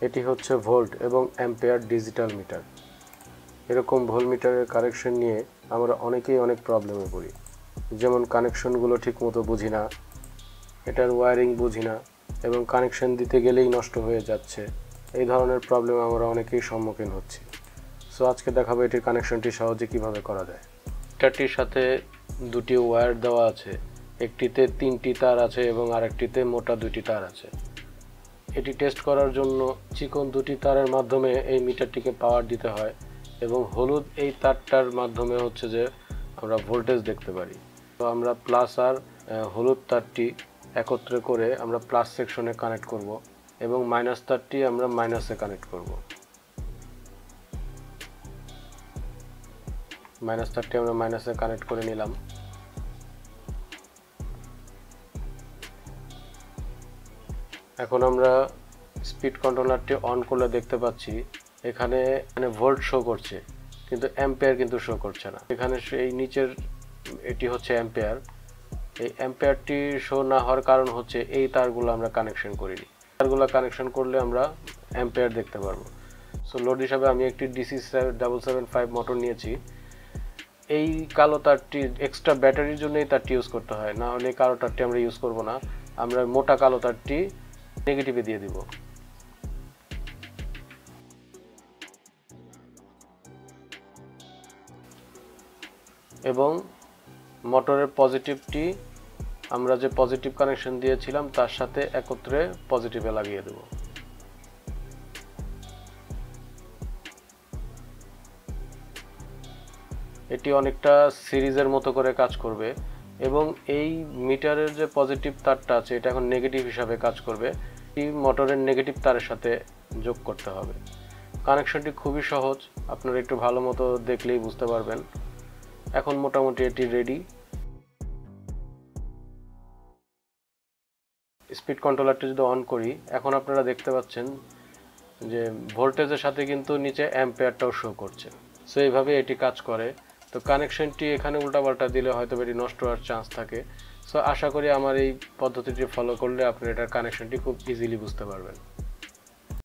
এটি হচ্ছে ভোল্ট এবং অ্যাম্পিয়ার ডিজিটাল মিটার। এরকম ভোল্ট মিটারের কানেকশন নিয়ে আমরা অনেকেই অনেক প্রবলেমে পড়ি, যেমন কানেকশনগুলো ঠিকমতো বুঝি না, এটার ওয়্যারিং বুঝি না এবং কানেকশন দিতে গেলেই নষ্ট হয়ে যাচ্ছে। এই ধরনের প্রবলেম আমরা অনেকেই সম্মুখীন হচ্ছি। সো আজকে দেখাবো এটির কানেকশনটি সহজে কিভাবে করা যায়। মিটারটির সাথে দুটি ওয়্যার দেওয়া আছে, একটিতে 3টি তার আছে এবং আরেকটিতে মোটা 2টি তার আছে। এটি টেস্ট করার জন্য চিকন 2টি তারের মাধ্যমে এই মিটারটিকে পাওয়ার দিতে হয় এবং হলুদ এই তারটার মাধ্যমে হচ্ছে যে আমরা ভোল্টেজ দেখতে পারি। তো আমরা প্লাস আর হলুদ তারটি একত্রে করে আমরা প্লাস সেকশনে কানেক্ট করব এবং মাইনাস তারটি আমরা মাইনাসে কানেক্ট করব। মাইনাস তারটি আমরা মাইনাসে কানেক্ট করে নিলাম। এখন আমরা স্পিড কন্ট্রোলারটি অন করলে দেখতে পাচ্ছি এখানে ভোল্ট শো করছে, কিন্তু অ্যাম্পিয়ার কিন্তু শো করছে না। এখানে এই নিচের এটি হচ্ছে অ্যাম্পিয়ার। এই অ্যাম্পিয়ারটি শো না হওয়ার কারণ হচ্ছে এই তারগুলো আমরা কানেকশন করিনি। তারগুলো কানেকশন করলে আমরা অ্যাম্পিয়ার দেখতে পারবো। সো লোড হিসাবে আমি একটি ডিসি 775 মোটর নিয়েছি। এই কালো তারটি এক্সট্রা ব্যাটারির জন্য এই তারটি ইউজ করতে হয়, না হলে কালো তারটি আমরা ইউজ করব না। আমরা মোটা কালো তারটি নেগেটিভে দিয়ে দিব। এবং মোটরের পজিটিভটি আমরা যে পজিটিভ কানেকশন দিয়েছিলাম তার সাথে একত্রে পজিটিভে লাগিয়ে দেব। এটি অনেকটা সিরিজের মতো করে কাজ করবে এবং এই মিটারের যে পজিটিভ তারটা আছে এটা এখন নেগেটিভ হিসাবে কাজ করবে। এই মোটরের নেগেটিভ তারের সাথে যোগ করতে হবে। কানেকশনটি খুবই সহজ, আপনারা একটু ভালো মতো দেখলেই বুঝতে পারবেন। এখন মোটামুটি এটি রেডি। স্পিড কন্ট্রোলারটি যদি অন করি, এখন আপনারা দেখতে পাচ্ছেন যে ভোল্টেজের সাথে কিন্তু নিচে অ্যাম্পিয়ারটাও শো করছে। সো এইভাবে এটি কাজ করে। তো কানেকশনটি এখানে উল্টাপাল্টা দিলে হয়তো এটি নষ্ট হওয়ার চান্স থাকে। সো আশা করি আমার এই পদ্ধতিটি ফলো করলে আপনি এটার কানেকশনটি খুব ইজিলি বুঝতে পারবেন।